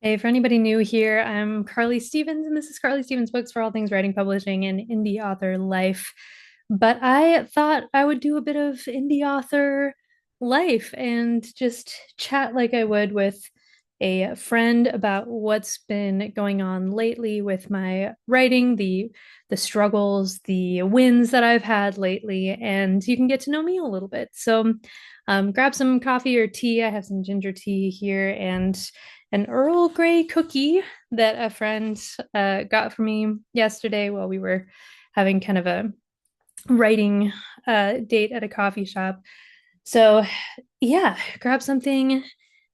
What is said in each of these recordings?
Hey, for anybody new here, I'm Carly Stevens, and this is Carly Stevens Books for all things writing, publishing, and indie author life. But I thought I would do a bit of indie author life and just chat like I would with a friend about what's been going on lately with my writing, the struggles, the wins that I've had lately, and you can get to know me a little bit. So, grab some coffee or tea. I have some ginger tea here and an Earl Grey cookie that a friend got for me yesterday while we were having kind of a writing date at a coffee shop. So, yeah, grab something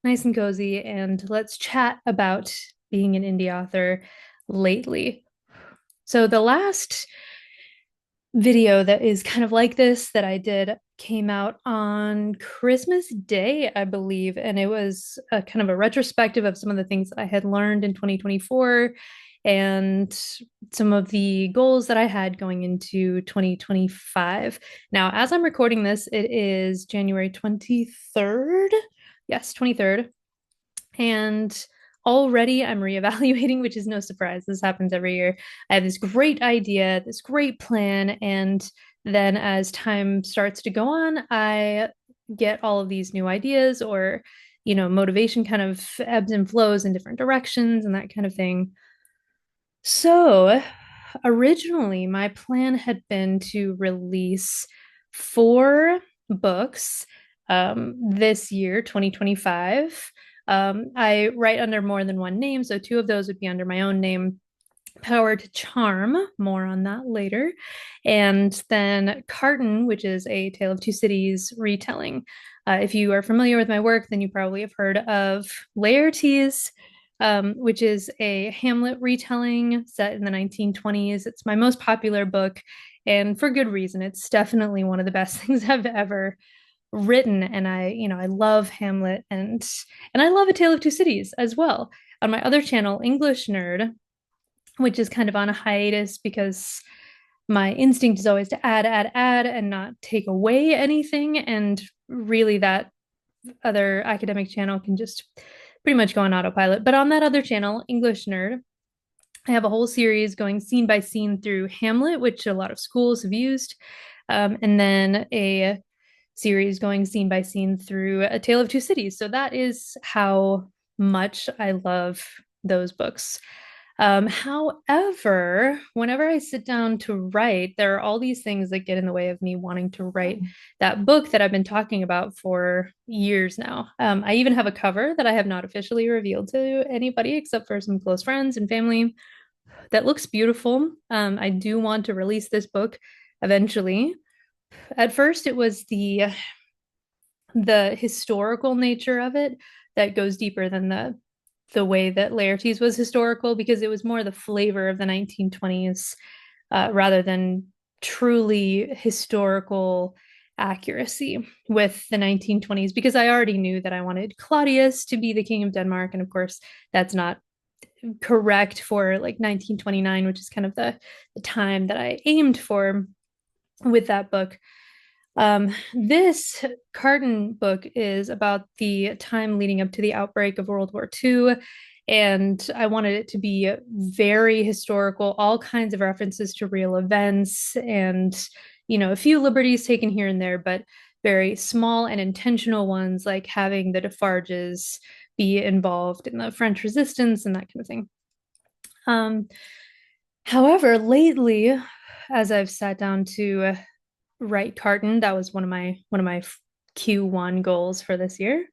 nice and cozy and let's chat about being an indie author lately. So, the last video that is kind of like this that I did came out on Christmas Day, I believe, and it was a kind of a retrospective of some of the things that I had learned in 2024 and some of the goals that I had going into 2025. Now, as I'm recording this, it is January 23rd. Yes, 23rd. And already I'm reevaluating, which is no surprise. This happens every year. I have this great idea, this great plan, and then as time starts to go on, I get all of these new ideas or motivation kind of ebbs and flows in different directions and that kind of thing. So, originally, my plan had been to release four books this year, 2025. I write under more than one name, so two of those would be under my own name. Power to Charm, more on that later. And then Carton, which is a Tale of Two Cities retelling. If you are familiar with my work, then you probably have heard of Laertes, which is a Hamlet retelling set in the 1920s. It's my most popular book, and for good reason. It's definitely one of the best things I've ever written, and I love Hamlet and I love A Tale of Two Cities as well. On my other channel, English Nerd, which is kind of on a hiatus because my instinct is always to add, and not take away anything. And really, that other academic channel can just pretty much go on autopilot. But on that other channel, English Nerd, I have a whole series going scene by scene through Hamlet, which a lot of schools have used, and then a series going scene by scene through A Tale of Two Cities. So that is how much I love those books. However, whenever I sit down to write, there are all these things that get in the way of me wanting to write that book that I've been talking about for years now. I even have a cover that I have not officially revealed to anybody except for some close friends and family that looks beautiful. I do want to release this book eventually. At first, it was the historical nature of it that goes deeper than the way that Laertes was historical, because it was more the flavor of the 1920s rather than truly historical accuracy with the 1920s, because I already knew that I wanted Claudius to be the king of Denmark, and of course that's not correct for like 1929, which is kind of the time that I aimed for with that book. This Carton book is about the time leading up to the outbreak of World War II, and I wanted it to be very historical, all kinds of references to real events, and a few liberties taken here and there, but very small and intentional ones, like having the Defarges be involved in the French resistance and that kind of thing. Um, However, lately, as I've sat down to write Carton, that was one of my Q1 goals for this year.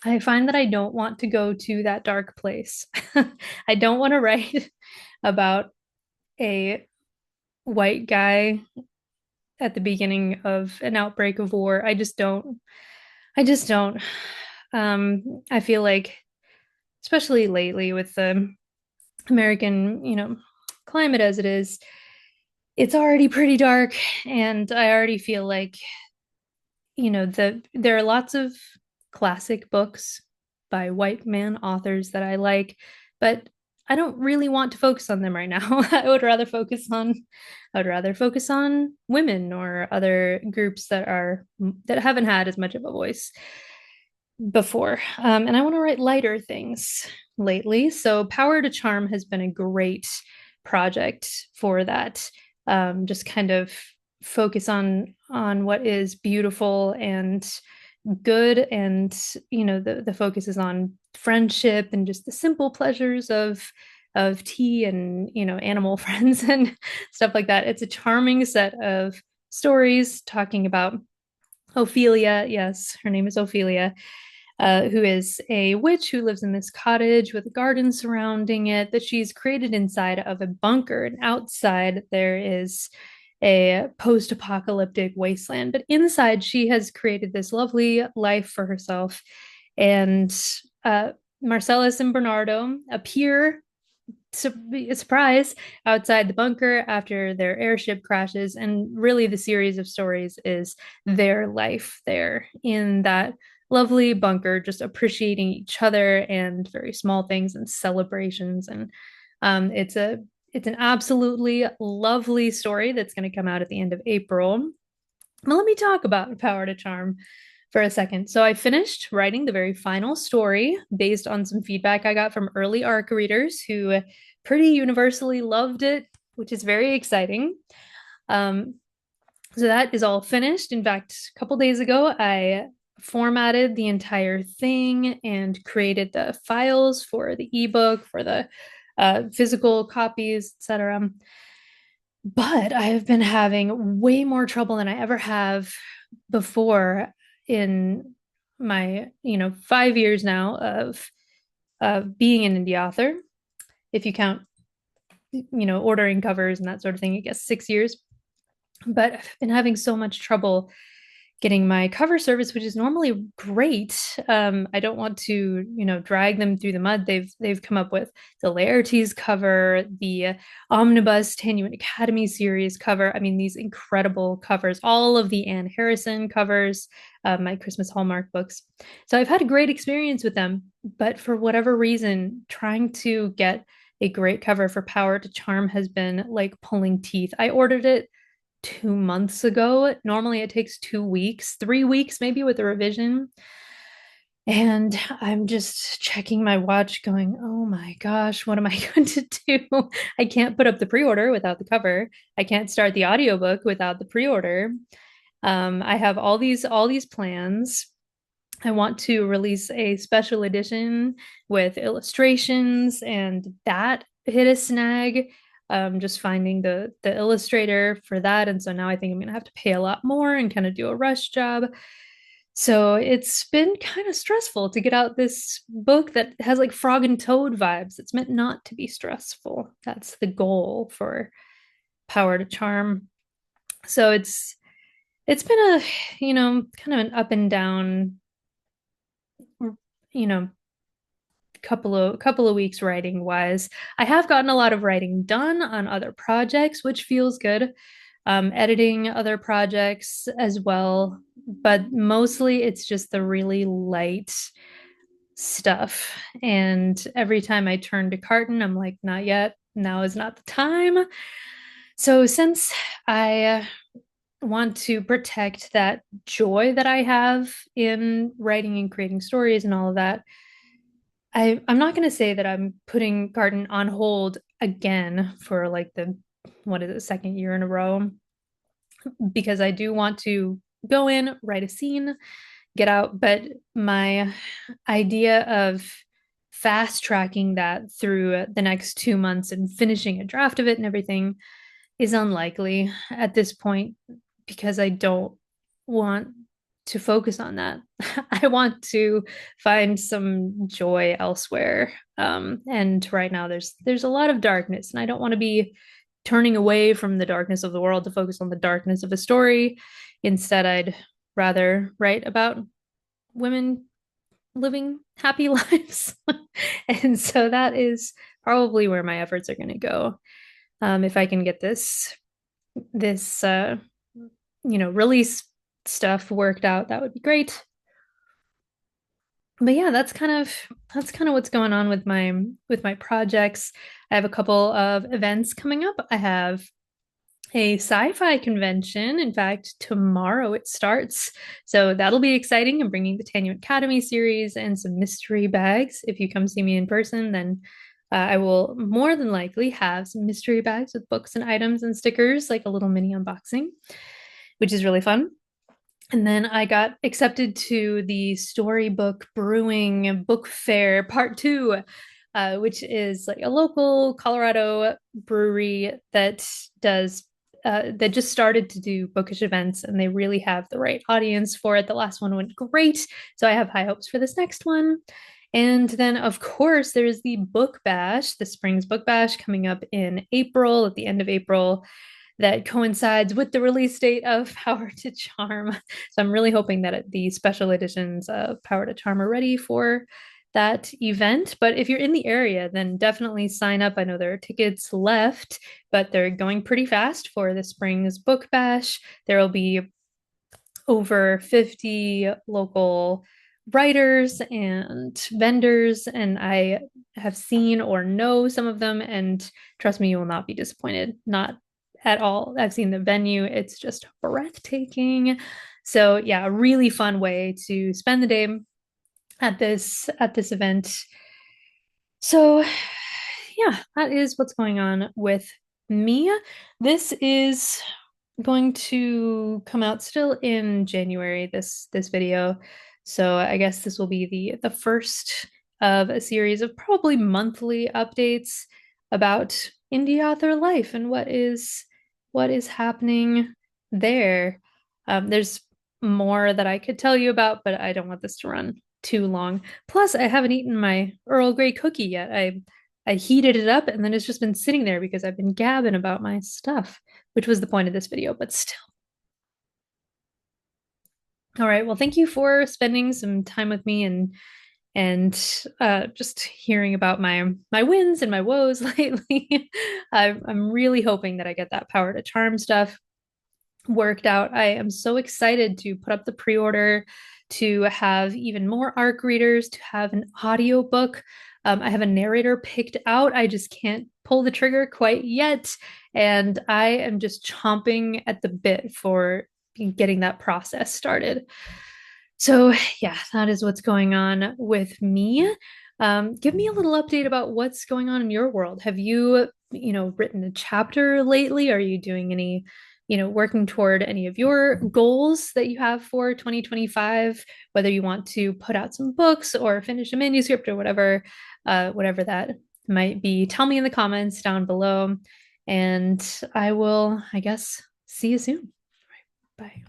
I find that I don't want to go to that dark place. I don't want to write about a white guy at the beginning of an outbreak of war. I just don't. I just don't. I feel like, especially lately with the American, climate as it is, it's already pretty dark, and I already feel like there are lots of classic books by white man authors that I like, but I don't really want to focus on them right now. I would rather focus on women or other groups that haven't had as much of a voice. before. And I want to write lighter things lately. So Power to Charm has been a great project for that. Just kind of focus on what is beautiful and good, and the focus is on friendship and just the simple pleasures of tea and animal friends and stuff like that. It's a charming set of stories talking about Ophelia. Yes, her name is Ophelia, who is a witch who lives in this cottage with a garden surrounding it that she's created inside of a bunker. And outside, there is a post apocalyptic wasteland. But inside, she has created this lovely life for herself. And uh, Marcellus and Bernardo appear, surprise, outside the bunker after their airship crashes. And really, the series of stories is their life there in that lovely bunker, just appreciating each other and very small things and celebrations. And it's an absolutely lovely story that's going to come out at the end of April. But let me talk about Power to Charm for a second. So I finished writing the very final story based on some feedback I got from early ARC readers who pretty universally loved it, which is very exciting. Um, so that is all finished. In fact, a couple days ago, I formatted the entire thing and created the files for the ebook, for the physical copies, etc. But I have been having way more trouble than I ever have before in my, 5 years now of being an indie author. If you count, ordering covers and that sort of thing, I guess 6 years. But I've been having so much trouble getting my cover service, which is normally great. I don't want to, drag them through the mud. They've come up with the Laertes cover, the Omnibus Tenuan Academy series cover. I mean, these incredible covers, all of the Anne Harrison covers, my Christmas Hallmark books. So I've had a great experience with them, but for whatever reason, trying to get a great cover for Power to Charm has been like pulling teeth. I ordered it 2 months ago. Normally it takes 2 weeks, 3 weeks, maybe with a revision. And I'm just checking my watch, going, oh my gosh, what am I going to do? I can't put up the pre order without the cover. I can't start the audiobook without the pre order. I have all these plans. I want to release a special edition with illustrations, and that hit a snag. Just finding the illustrator for that, and so now I think I'm gonna have to pay a lot more and kind of do a rush job. So it's been kind of stressful to get out this book that has like Frog and Toad vibes. It's meant not to be stressful. That's the goal for Power to Charm. So it's been a kind of an up and down you know couple of weeks writing wise. I have gotten a lot of writing done on other projects, which feels good. Editing other projects as well, but mostly it's just the really light stuff. And every time I turn to Carton, I'm like, not yet. Now is not the time. So since I want to protect that joy that I have in writing and creating stories and all of that, I'm not going to say that I'm putting Carton on hold again for like the what is it, second year in a row, because I do want to go in, write a scene, get out. But my idea of fast tracking that through the next 2 months and finishing a draft of it and everything is unlikely at this point, because I don't want to focus on that. I want to find some joy elsewhere. And right now there's a lot of darkness, and I don't want to be turning away from the darkness of the world to focus on the darkness of a story. Instead, I'd rather write about women living happy lives. And so that is probably where my efforts are going to go. If I can get this release stuff worked out, that would be great. But yeah, that's kind of what's going on with my projects. I have a couple of events coming up. I have a sci-fi convention. In fact, tomorrow it starts. So that'll be exciting. I'm bringing the Tanya Academy series and some mystery bags. If you come see me in person, then I will more than likely have some mystery bags with books and items and stickers, like a little mini unboxing, which is really fun. And then I got accepted to the Storybook Brewing Book Fair Part Two, which is like a local Colorado brewery does that just started to do bookish events, and they really have the right audience for it. The last one went great, so I have high hopes for this next one. And then, of course, there's the Book Bash, the Springs Book Bash coming up in April, at the end of April, that coincides with the release date of Power to Charm. So I'm really hoping that the special editions of Power to Charm are ready for that event. But if you're in the area, then definitely sign up. I know there are tickets left, but they're going pretty fast for the Spring's Book Bash. There will be over 50 local writers and vendors, and I have seen or know some of them, and trust me, you will not be disappointed. Not at all. I've seen the venue, it's just breathtaking. So yeah, a really fun way to spend the day at this event. So yeah, that is what's going on with me. This is going to come out still in January, this video. So I guess this will be the first of a series of probably monthly updates about indie author life and what is happening there. There's more that I could tell you about, but I don't want this to run too long. Plus, I haven't eaten my Earl Grey cookie yet. I heated it up and then it's just been sitting there because I've been gabbing about my stuff, which was the point of this video, but still. All right. Well, thank you for spending some time with me and just hearing about my wins and my woes lately. I'm really hoping that I get that Power to Charm stuff worked out. I am so excited to put up the pre-order, to have even more ARC readers, to have an audiobook. I have a narrator picked out. I just can't pull the trigger quite yet. And I am just chomping at the bit for getting that process started. So, yeah, that is what's going on with me. Give me a little update about what's going on in your world. Have you written a chapter lately? Are you doing any working toward any of your goals that you have for 2025, whether you want to put out some books or finish a manuscript or whatever that might be? Tell me in the comments down below, and I will, I guess, see you soon. Bye.